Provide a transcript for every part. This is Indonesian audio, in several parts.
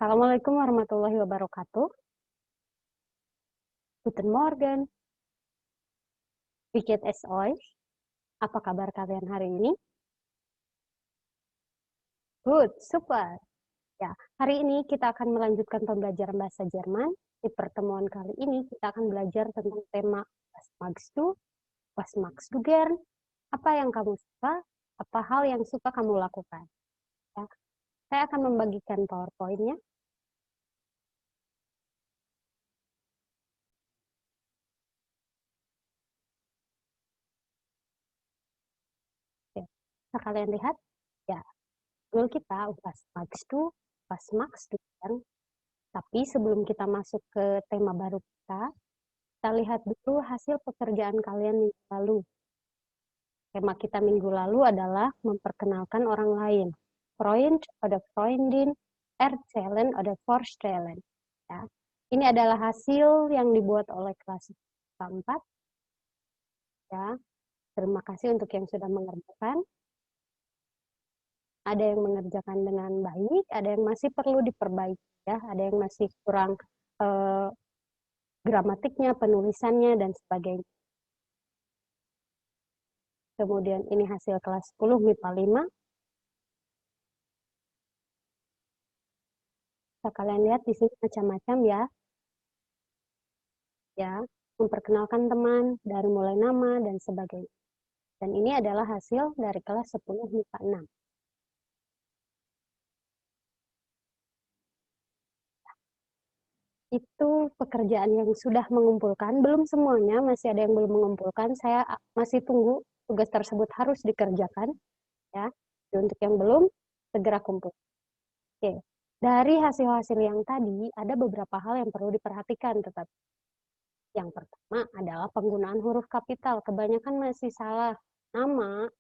Assalamualaikum warahmatullahi wabarakatuh. Guten Morgen. Wie geht es euch? Apa kabar kalian hari ini? Good, super. Ya, hari ini kita akan melanjutkan pembelajaran bahasa Jerman. Di pertemuan kali ini kita akan belajar tentang tema Was magst du? Was magst du gern? Apa yang kamu suka? Apa hal yang suka kamu lakukan? Ya, saya akan membagikan PowerPoint-nya. Ya, bisa kalian lihat? Ya, goal kita was magst du? Was magst du gern? Tapi sebelum kita masuk ke tema baru kita lihat dulu hasil pekerjaan kalian minggu lalu. Tema kita minggu lalu adalah memperkenalkan orang lain. Freund oder Freundin erzählen oder vorstellen. Ya. Ini adalah hasil yang dibuat oleh kelas 4. Ya. Terima kasih untuk yang sudah mengerjakan. Ada yang mengerjakan dengan baik, ada yang masih perlu diperbaiki. Ya. Ada yang masih kurang gramatiknya, penulisannya, dan sebagainya. Kemudian ini hasil kelas 10 MIPA 5. Bisa kalian lihat di sini macam-macam ya. Ya, memperkenalkan teman dari mulai nama dan sebagainya. Dan ini adalah hasil dari kelas 10 MIPA 6. Itu pekerjaan yang sudah mengumpulkan, belum semuanya, masih ada yang belum mengumpulkan. Saya masih tunggu tugas tersebut harus dikerjakan ya. Dan untuk yang belum, segera kumpul. Oke. Dari hasil-hasil yang tadi, ada beberapa hal yang perlu diperhatikan tetap. Yang pertama adalah penggunaan huruf kapital. Kebanyakan masih salah. Nama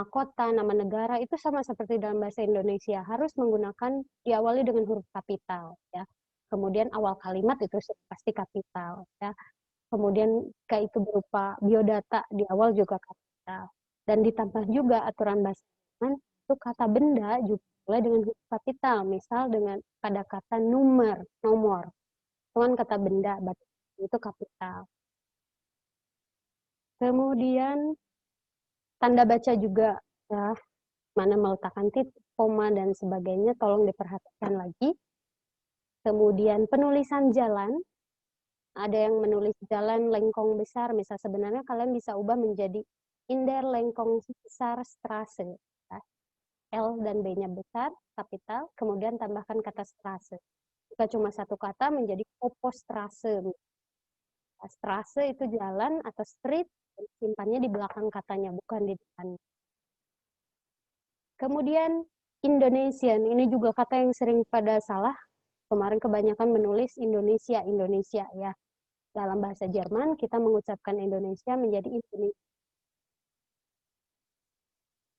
kota, nama negara itu sama seperti dalam bahasa Indonesia. Harus menggunakan diawali dengan huruf kapital. Ya. Kemudian awal kalimat itu pasti kapital. Ya. Kemudian jika itu berupa biodata di awal juga kapital. Dan ditambah juga aturan bahasa Jerman itu kata benda juga mulai dengan huruf kapital. Misal dengan pada kata nomor. Itu kan kata benda, itu kapital. Kemudian tanda baca juga ya, mana meletakkan titik, koma dan sebagainya tolong diperhatikan lagi. Kemudian penulisan jalan, ada yang menulis jalan lengkong besar, misal sebenarnya kalian bisa ubah menjadi in der lengkong besar Straße. Ya. L dan B-nya besar, kapital, kemudian tambahkan kata Straße. Jika cuma satu kata menjadi Oppostraße. Straße itu jalan atau street, simpannya di belakang katanya, bukan di depan. Kemudian Indonesian, ini juga kata yang sering pada salah. Kemarin kebanyakan menulis Indonesia ya. Dalam bahasa Jerman kita mengucapkan Indonesia menjadi Indonesia.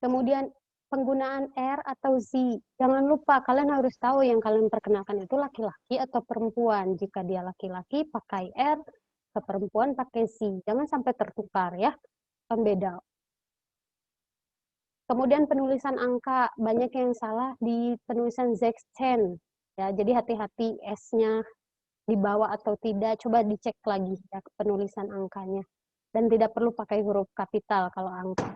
Kemudian penggunaan R atau Z. Jangan lupa kalian harus tahu yang kalian perkenalkan itu laki-laki atau perempuan. Jika dia laki-laki pakai R, ke perempuan pakai Z. Jangan sampai tertukar ya. Kan beda. Kemudian penulisan angka, banyak yang salah di penulisan 16. Ya, jadi hati-hati S-nya dibawa atau tidak, coba dicek lagi ya penulisan angkanya. Dan tidak perlu pakai huruf kapital kalau angka.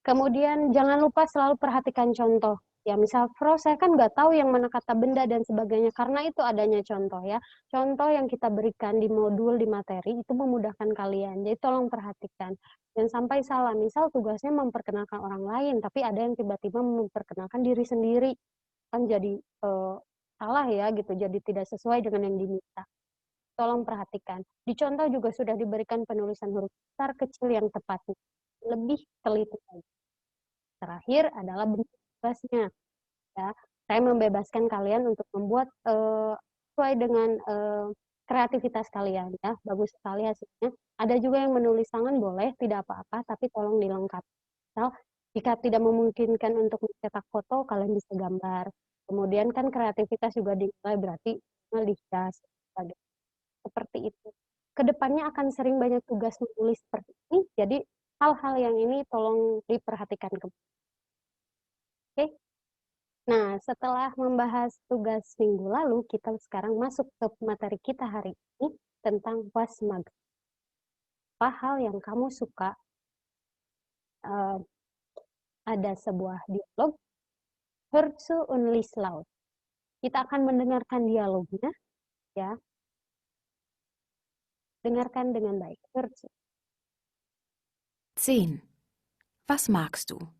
Kemudian jangan lupa selalu perhatikan contoh. Ya, misal Pro, saya kan nggak tahu yang mana kata benda dan sebagainya, karena itu adanya contoh ya. Contoh yang kita berikan di modul, di materi, itu memudahkan kalian. Jadi tolong perhatikan. Jangan sampai salah. Misal tugasnya memperkenalkan orang lain, tapi ada yang tiba-tiba memperkenalkan diri sendiri. Kan jadi salah ya gitu, jadi tidak sesuai dengan yang diminta. Tolong perhatikan. Di contoh juga sudah diberikan penulisan huruf besar kecil yang tepat. Lebih teliti lagi. Terakhir adalah bentuk tugasnya. Ya, saya membebaskan kalian untuk membuat sesuai dengan kreativitas kalian. Ya, bagus sekali hasilnya. Ada juga yang menulis tangan boleh, tidak apa-apa, tapi tolong dilengkapi. Misal, jika tidak memungkinkan untuk mencetak foto, kalian bisa gambar. Kemudian kan kreativitas juga dinilai berarti melihat seperti itu. Kedepannya akan sering banyak tugas menulis seperti ini, jadi hal-hal yang ini tolong diperhatikan. Oke, Nah, setelah membahas tugas minggu lalu, kita sekarang masuk ke materi kita hari ini tentang was mag. Apa hal yang kamu suka? Eh, ada sebuah dialog, hörst du und lies laut. Kita akan mendengarkan dialognya, ya. Dengarkan dengan baik. Hörst du. 10. Was magst du?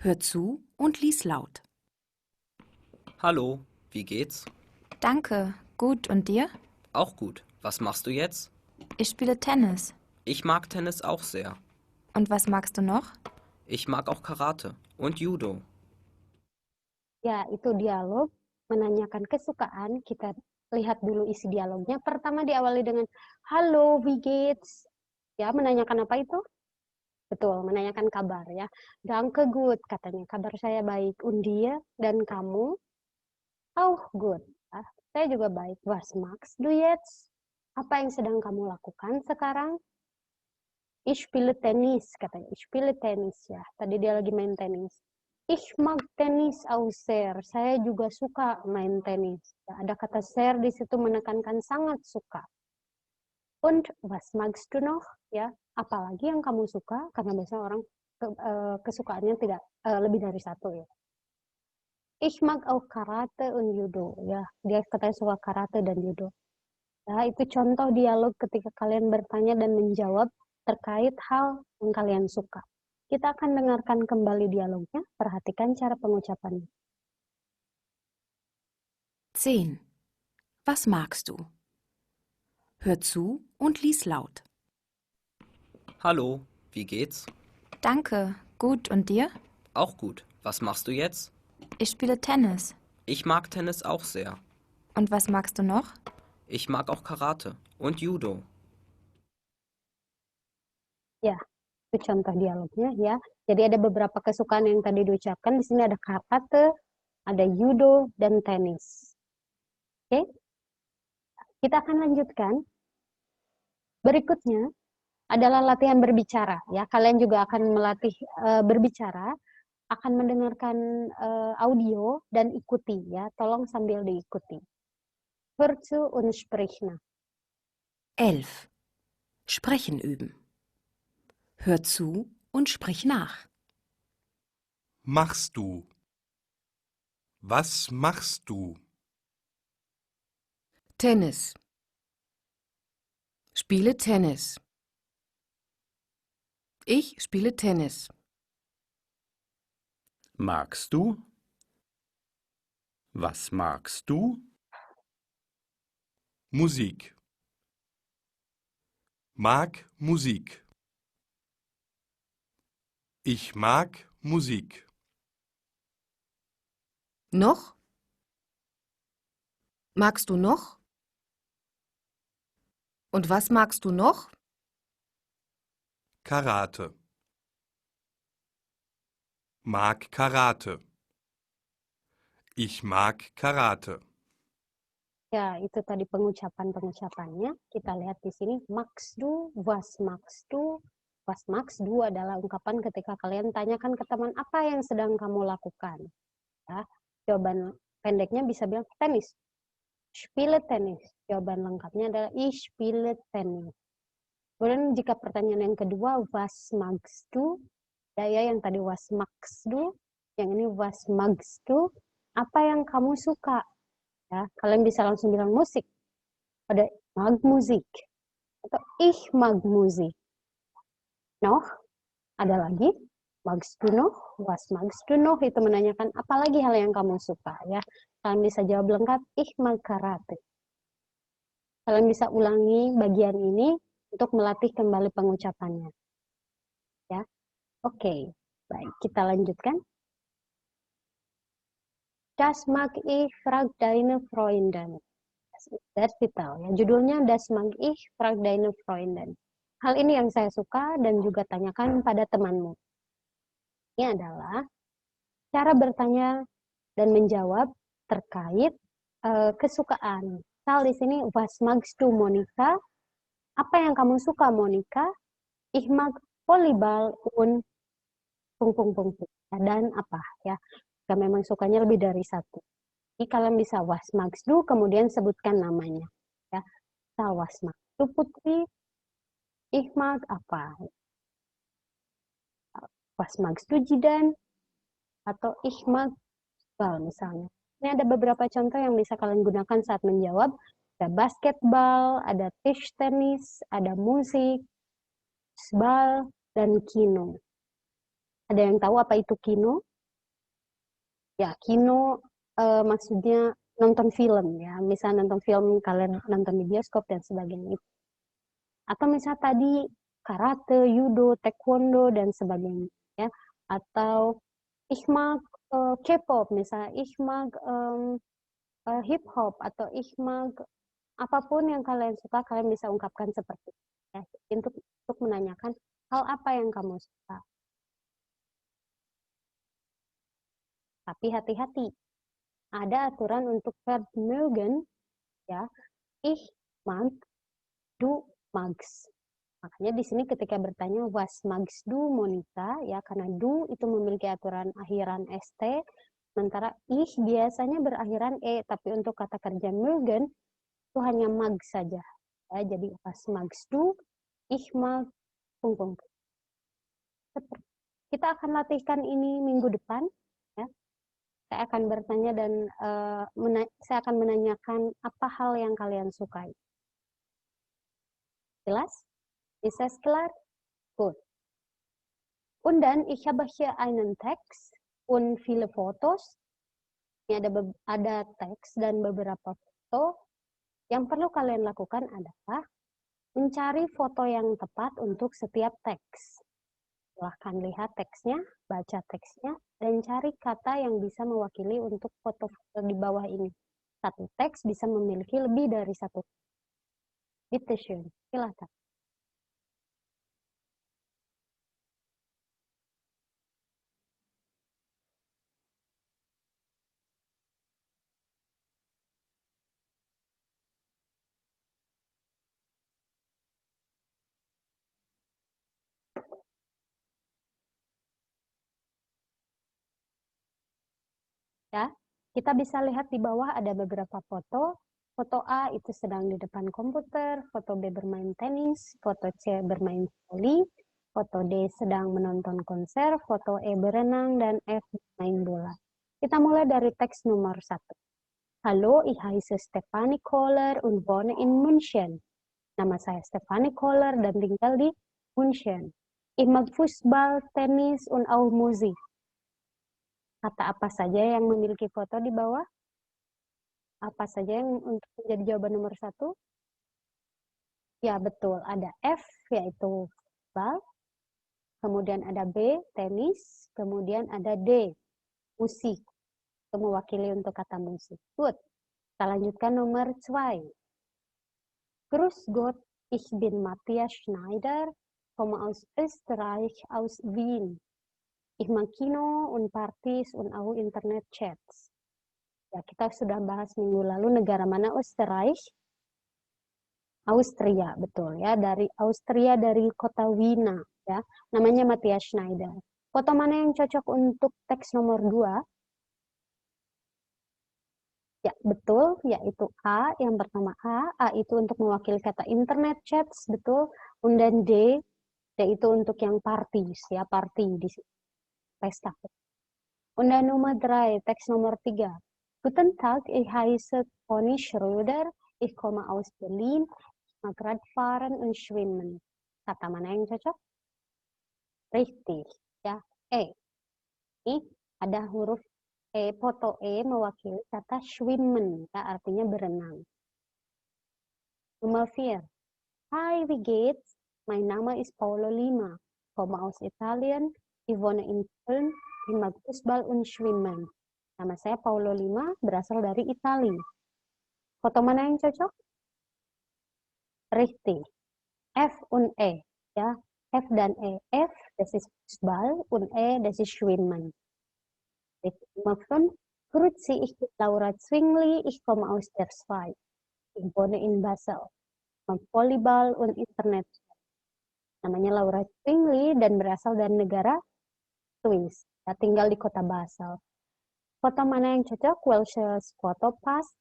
Hör zu und lies laut. Hallo, wie geht's? Danke, gut und dir? Auch gut. Was machst du jetzt? Ich spiele Tennis. Ich mag Tennis auch sehr. Und was magst du noch? Ich mag auch Karate und Judo. Ya, itu dialog menanyakan kesukaan. Kita lihat dulu isi dialognya. Pertama diawali dengan halo, wie geht's? Ya, menanyakan apa itu? Betul, menanyakan kabar ya. Danke gut katanya, kabar saya baik. Und dir dan kamu? Auch gut. Ya, saya juga baik. Was magst du jetzt? Apa yang sedang kamu lakukan sekarang? Ich spiele Tennis katanya. Ich spiele Tennis ya. Tadi dia lagi main tenis. Ich mag Tennis auch sehr. Saya juga suka main tenis. Ya, ada kata sehr di situ menekankan sangat suka. Und was magst du noch? Ya, apalagi yang kamu suka? Karena biasanya orang kesukaannya tidak lebih dari satu ya. Ich mag auch Karate und Judo. Ya, dia katanya suka karate dan judo. Ya, itu contoh dialog ketika kalian bertanya dan menjawab terkait hal yang kalian suka. Kita akan dengarkan kembali dialognya, perhatikan cara pengucapannya. 10. Was magst du? Hör zu und lies laut. Hallo, wie geht's? Danke, gut und dir? Auch gut. Was machst du jetzt? Ich spiele Tennis. Ich mag Tennis auch sehr. Und was magst du noch? Ich mag auch Karate und Judo. Ya, itu contoh dialognya ya. Jadi ada beberapa kesukaan yang tadi diucapkan. Di sini ada karate, ada judo, dan tenis. Oke, kita akan lanjutkan. Berikutnya adalah latihan berbicara. Ya, kalian juga akan melatih berbicara, akan mendengarkan audio dan ikuti ya. Tolong sambil diikuti. Hör zu und sprich nach. 11. Sprechen üben. Hör zu und sprich nach. Machst du? Was machst du? Tennis. Spiele Tennis. Ich spiele Tennis. Magst du? Was magst du? Musik. Mag Musik. Ich mag Musik. Noch? Magst du noch? Und was magst du noch? Karate. Mag Karate. Ich mag Karate. Ya, itu tadi pengucapannya. Kita lihat di sini. Magst du, was magst du? Was magst du adalah ungkapan ketika kalian tanyakan ke teman apa yang sedang kamu lakukan. Ya, jawaban pendeknya bisa bilang tenis. Spiele Tennis. Jawaban lengkapnya adalah ich spiele Tennis. Kemudian jika pertanyaan yang kedua, was magst du? Ya, yang tadi was magst du, yang ini was magst du? Apa yang kamu suka? Ya, kalian bisa langsung bilang musik. Ada mag musik atau ich mag musik. Noch, ada lagi magst du noch, was magst du noch, itu menanyakan apalagi hal yang kamu suka ya. Kalian bisa jawab lengkap ich mag karate. Kalian bisa ulangi bagian ini untuk melatih kembali pengucapannya. Ya. Oke, baik, kita lanjutkan. Das mag ich, frag deine Freundin. That's vital. Ya. Judulnya Das mag ich, frag deine Freundin. Hal ini yang saya suka dan juga tanyakan pada temanmu. Ini adalah cara bertanya dan menjawab terkait kesukaan. Misal di sini, was magst du, Monika? Apa yang kamu suka, Monika? Ich mag Volleyball und ... dan apa ya. Jika memang sukanya lebih dari satu. Jadi kalian bisa was magst du, kemudian sebutkan namanya. Ya, was magst du Putri, ich mag apa? Was magst du Jidan? Atau ich mag bal misalnya. Ini ada beberapa contoh yang bisa kalian gunakan saat menjawab. Ada basketball, ada tischtennis, ada musik, bal, dan kino. Ada yang tahu apa itu kino? Ya, kino maksudnya nonton film ya. Misal nonton film, kalian nonton di bioskop dan sebagainya. Atau misal tadi karate, judo, taekwondo, dan sebagainya. Ya. Atau ich mag K-pop, misalnya ich mag hip hop, atau ich mag apapun yang kalian suka, kalian bisa ungkapkan seperti itu. Ya. Untuk menanyakan hal apa yang kamu suka. Tapi hati-hati, ada aturan untuk verb mögen, ya. Ich mag, du magst. Makanya di sini ketika bertanya was magst du Monica, ya, karena du itu memiliki aturan akhiran st, sementara ich biasanya berakhiran e, tapi untuk kata kerja mögen itu hanya mag saja. Ya, jadi was magst du, ich mag, punggung. Kita akan latihkan ini minggu depan, ya. Saya akan bertanya dan saya akan menanyakan apa hal yang kalian sukai. Jelas? Ist es klar? Gut. Und dann, ich habe hier einen Text und viele Fotos. Ini ada teks dan beberapa foto. Yang perlu kalian lakukan adalah mencari foto yang tepat untuk setiap teks. Silahkan lihat teksnya, baca teksnya, dan cari kata yang bisa mewakili untuk foto-foto di bawah ini. Satu teks bisa memiliki lebih dari satu. Bitte schön, silakan. Ya, kita bisa lihat di bawah ada beberapa foto. Foto A itu sedang di depan komputer, foto B bermain tenis, foto C bermain voli, foto D sedang menonton konser, foto E berenang, dan F bermain bola. Kita mulai dari teks nomor 1. Hallo, ich heiße Stefanie Kohler und wohne in München. Nama saya Stefanie Kohler dan tinggal di München. Ich mag Fußball, Tennis, und auch Musik. Kata apa saja yang memiliki foto di bawah? Apa saja yang untuk menjadi jawaban nomor 1? Ya, betul. Ada F, yaitu futbal. Kemudian ada B, tenis. Kemudian ada D, musik. Itu mewakili untuk kata musik. Good. Kita lanjutkan nomor 2. Grüß Gott, ich bin Matthias Schneider, komme aus Österreich, aus Wien. Ich mag Kino und Partys und auch Internet-Chats. Ya, kita sudah bahas minggu lalu negara mana Österreich? Austria, betul ya. Dari Austria, dari kota Wina, ya. Namanya Matthias Schneider. Foto mana yang cocok untuk teks nomor 2? Ya, betul, yaitu A. Yang pertama A. A itu untuk mewakili kata internet chats, betul. Dan D, yaitu untuk yang parties, ya, party di sini. Pesta. Und dann Nummer 3, teks nomor 3. Guten Tag, ich heiße Toni Schröder, ich komme aus Berlin, ich mag Radfahren und Schwimmen. Kata mana yang cocok? Richtig, ya, E. Ini ada huruf E, foto E mewakili kata schwimmen, ya, artinya berenang. Nummer 4. Hi, wie geht's? Mein Name ist Paolo Lima, komme aus Italien, ich wohne in Köln, ich mag Fußball und Schwimmen. Nama saya Paolo Lima, berasal dari Italia. Foto mana yang cocok? Richtig. F und E, ya. F dan E. F, das ist Fußball, und E, das ist Schwimmen. Nummer 5. Grüezi, ich bin Laura Zwingli, ich komme aus der Schweiz. Ich wohne in Basel. Mag Volleyball und Internet. Namanya Laura Zwingli dan berasal dari negara Swiss. Ya, tinggal di kota Basel. Foto mana yang cocok? Welches Foto passt?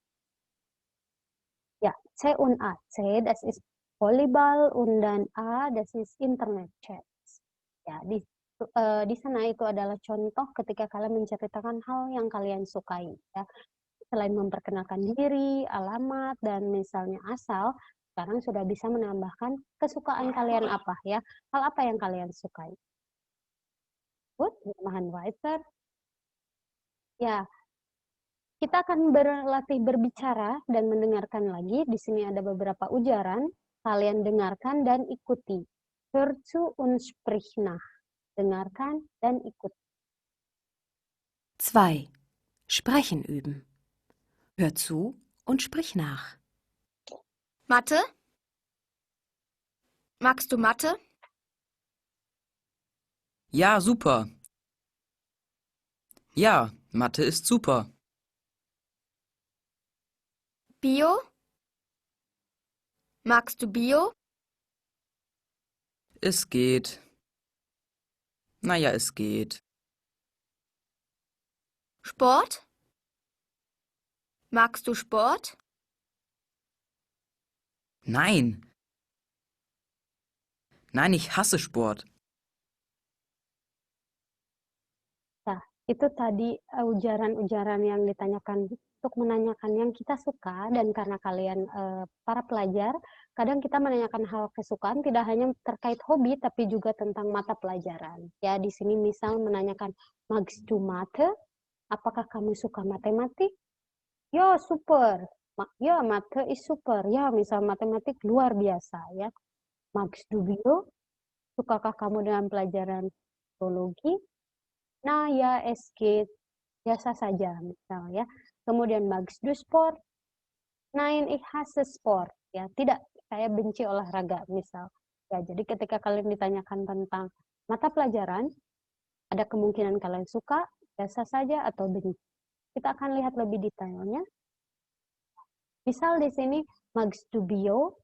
Ja, C und A. C, das ist Volleyball und dann A, das ist Internet-Chat. Ya, di sana itu adalah contoh ketika kalian menceritakan hal yang kalian sukai. Ya. Selain memperkenalkan diri, alamat, dan misalnya asal, sekarang sudah bisa menambahkan kesukaan kalian apa ya. Hal apa yang kalian sukai. Gut, wir machen weiter. Ya, kita akan berlatih berbicara dan mendengarkan lagi. Di sini ada beberapa ujaran. Kalian dengarkan dan ikuti. Hör zu und sprich nach. Dengarkan dan ikuti. 2. Sprechen üben. Hör zu und sprich nach. Mathe? Magst du Mathe? Ja, super. Ja, Mathe ist super. Bio? Magst du Bio? Es geht. Naja, es geht. Sport? Magst du Sport? Nein. Nein, ich hasse Sport. Itu tadi ujaran-ujaran yang ditanyakan untuk menanyakan yang kita suka, dan karena kalian para pelajar, kadang kita menanyakan hal kesukaan tidak hanya terkait hobi tapi juga tentang mata pelajaran. Ya, di sini misal menanyakan magst du Mathe? Apakah kamu suka matematik? Ya, super. Ya, Mathe is super. Ya, misal matematik luar biasa ya. Magst du Bio? Sukakah kamu dengan pelajaran biologi? Nah, ya, es geht. Biasa saja, misal ya. Kemudian, magst du Sport? Nein, ich hasse Sport. Ya, tidak, saya benci olahraga, misal. Ya, jadi ketika kalian ditanyakan tentang mata pelajaran, ada kemungkinan kalian suka, biasa saja, atau benci. Kita akan lihat lebih detailnya. Misal di sini, magst du Bio?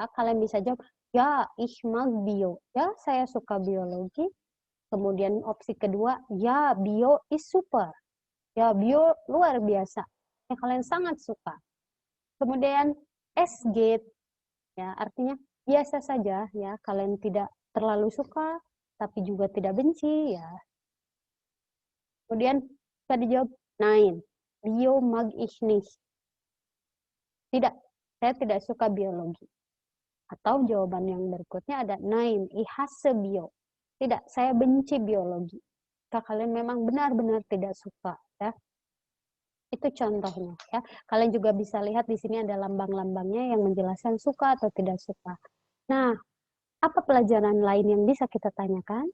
Ya, kalian bisa jawab, ya, ich mag Bio. Ya, saya suka biologi. Kemudian opsi kedua, ya, Bio is super. Ya, Bio luar biasa. Ya, kalian sangat suka. Kemudian es geht, ya, artinya biasa saja, ya, kalian tidak terlalu suka, tapi juga tidak benci, ya. Kemudian bisa dijawab, nein, Bio mag ich nicht. Tidak, saya tidak suka biologi. Atau jawaban yang berikutnya ada, nein, ich hasse Bio. Tidak, saya benci biologi. Jika kalian memang benar-benar tidak suka, ya. Itu contohnya, ya. Kalian juga bisa lihat di sini ada lambang-lambangnya yang menjelaskan suka atau tidak suka. Nah, apa pelajaran lain yang bisa kita tanyakan?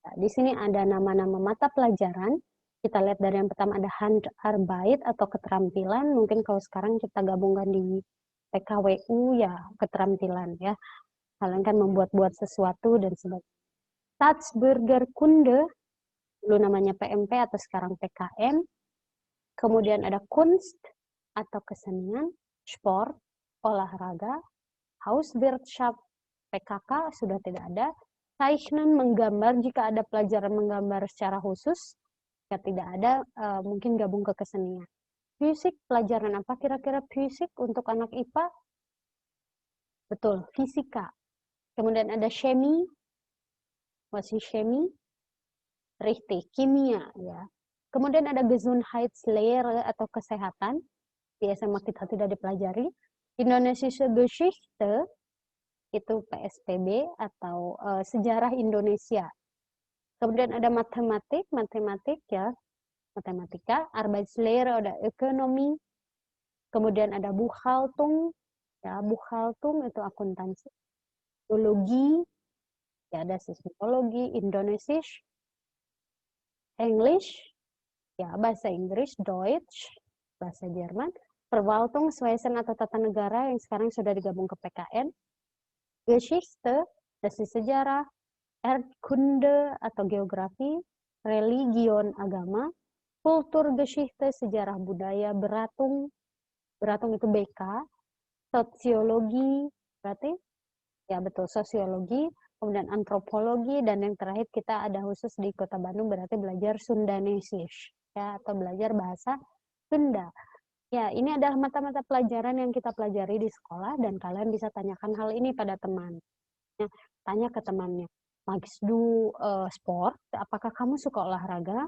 Nah, di sini ada nama-nama mata pelajaran. Kita lihat dari yang pertama ada Handarbeit atau keterampilan. Mungkin kalau sekarang kita gabungkan di PKWU, ya, keterampilan, ya. Kalian kan membuat-buat sesuatu dan sebagainya. Staatsbürgerkunde, dulu namanya PMP atau sekarang PKM. Kemudian ada Kunst atau kesenian, Sport, olahraga, Hauswirtschaft, PKK sudah tidak ada. Zeichnen, menggambar, jika ada pelajaran menggambar secara khusus, jika tidak ada, mungkin gabung ke kesenian. Fisik, pelajaran apa kira-kira fisik untuk anak IPA? Betul, fisika. Kemudian ada Chemie, masih Chemie, richtig, kimia, ya. Kemudian ada Gesundheitslehre atau kesehatan, di SMA kita tidak dipelajari. Indonesische Geschichte, itu PSPB atau sejarah Indonesia. Kemudian ada matematik ya, matematika, Arbeitslehre ada ekonomi. Kemudian ada Buchhaltung, ya, Buchhaltung itu akuntansi. Biologi, ya, ada sismologi, Indonesisch, English, ya, bahasa Inggris, Deutsch, bahasa Jerman, Verwaltungswesen atau tata negara yang sekarang sudah digabung ke PKN, Geschichte, dari sejarah, Erdkunde atau geografi, Religion, agama, Kulturgeschichte, sejarah budaya, Beratung itu BK, Sosiologi, berarti ya betul, sosiologi, kemudian antropologi, dan yang terakhir kita ada khusus di Kota Bandung berarti belajar Sundanesisch ya, atau belajar bahasa Sunda. Ya, ini adalah mata-mata pelajaran yang kita pelajari di sekolah dan kalian bisa tanyakan hal ini pada teman. Ya, tanya ke temannya, magst du sport? Apakah kamu suka olahraga?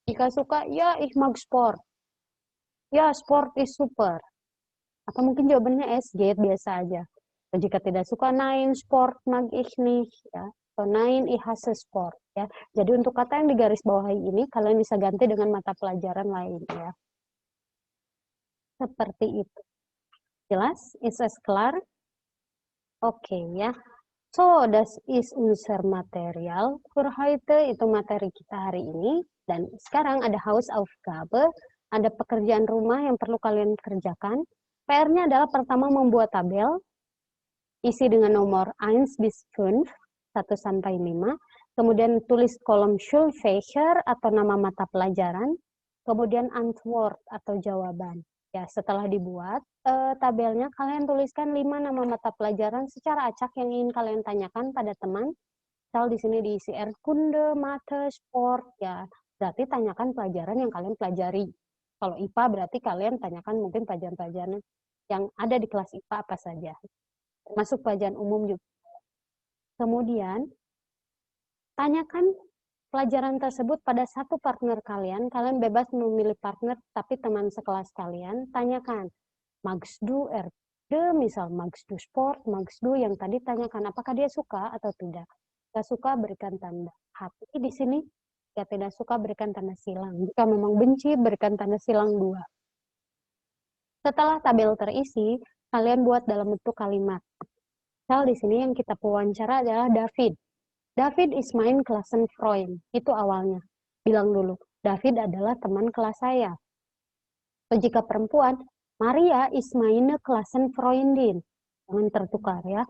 Jika suka, ya ich mag sport. Ya, sport is super. Atau mungkin jawabannya es geht biasa aja. Dan jika tidak suka, nein sport mag ich nicht ya. Atau nein ich hasse sport ya. Jadi untuk kata yang digaris bawahi ini kalian bisa ganti dengan mata pelajaran lain ya. Seperti itu. Jelas? Ist es klar? Oke ya. So, das ist unser Material für heute. Itu materi kita hari ini. Dan sekarang ada Hausaufgabe, ada pekerjaan rumah yang perlu kalian kerjakan. PR-nya adalah pertama membuat tabel, isi dengan nomor 1 bis 5, 1 sampai 5. Kemudian tulis kolom Schulfächer atau nama mata pelajaran. Kemudian Antwort atau jawaban. Ya, setelah dibuat tabelnya, kalian tuliskan 5 nama mata pelajaran secara acak yang ingin kalian tanyakan pada teman. Misal di sini diisi Erdkunde, Mathe, Sport, ya. Berarti tanyakan pelajaran yang kalian pelajari. Kalau IPA berarti kalian tanyakan mungkin pelajaran-pelajaran yang ada di kelas IPA apa saja. Termasuk pelajaran umum juga. Kemudian, tanyakan pelajaran tersebut pada satu partner kalian. Kalian bebas memilih partner, tapi teman sekelas kalian. Tanyakan, magst du Erde, misal magst du Sport, magst du yang tadi tanyakan, apakah dia suka atau tidak. Jika suka, berikan tanda hati di sini. Jika tidak suka, berikan tanda silang. Jika memang benci, berikan tanda silang 2. Setelah tabel terisi, kalian buat dalam bentuk kalimat. Misal di sini yang kita wawancara adalah David. David is mein Klassenfreund. Itu awalnya. Bilang dulu, David adalah teman kelas saya. Atau jika perempuan, Maria is meine Klassenfreundin. Jangan tertukar ya.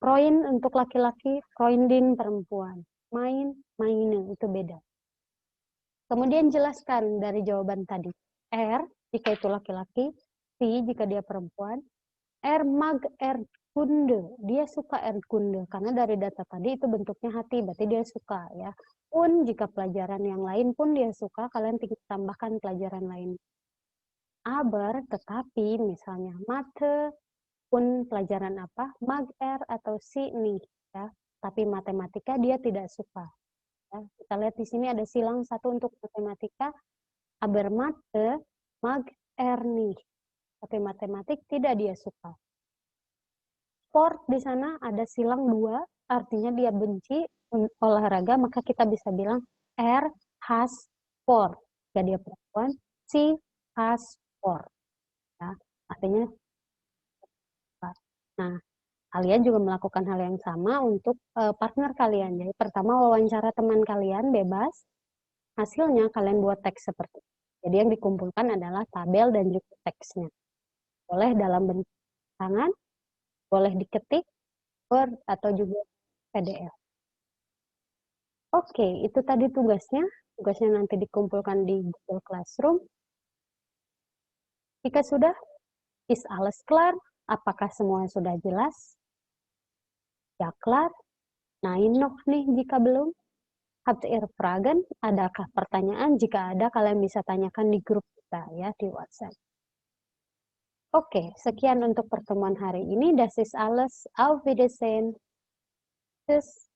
Freund untuk laki-laki, Freundin perempuan. Meine, itu beda. Kemudian jelaskan dari jawaban tadi. Jika itu laki-laki, si jika dia perempuan, mag Erdkunde, dia suka Erdkunde, karena dari data tadi itu bentuknya hati, berarti dia suka ya. Jika pelajaran yang lain pun dia suka, kalian tinggal tambahkan pelajaran lain. Aber, tetapi misalnya Mathe, pelajaran apa? Mag atau si nih ya. Tapi matematika dia tidak suka. Ya. Kita lihat di sini ada silang 1 untuk matematika. Aber Mathe mag nih. Tapi matematik tidak dia suka. Sport di sana ada silang 2, artinya dia benci olahraga, maka kita bisa bilang has sport. Jika dia perempuan, si has sport. Ya. Artinya, nah, kalian juga melakukan hal yang sama untuk partner kalian. Jadi pertama wawancara teman kalian bebas, hasilnya kalian buat teks seperti itu. Jadi yang dikumpulkan adalah tabel dan juga teksnya. Boleh dalam bentuk tangan, boleh diketik, Word, atau juga PDF. Oke, itu tadi tugasnya. Tugasnya nanti dikumpulkan di Google Classroom. Jika sudah, is alles klar? Apakah semua sudah jelas? Ya, klar. Nein noch nicht jika belum. Habt ihr Fragen? Adakah pertanyaan? Jika ada, kalian bisa tanyakan di grup kita ya di WhatsApp. Oke, sekian untuk pertemuan hari ini. Das ist alles. Auf Wiedersehen. Tschüss.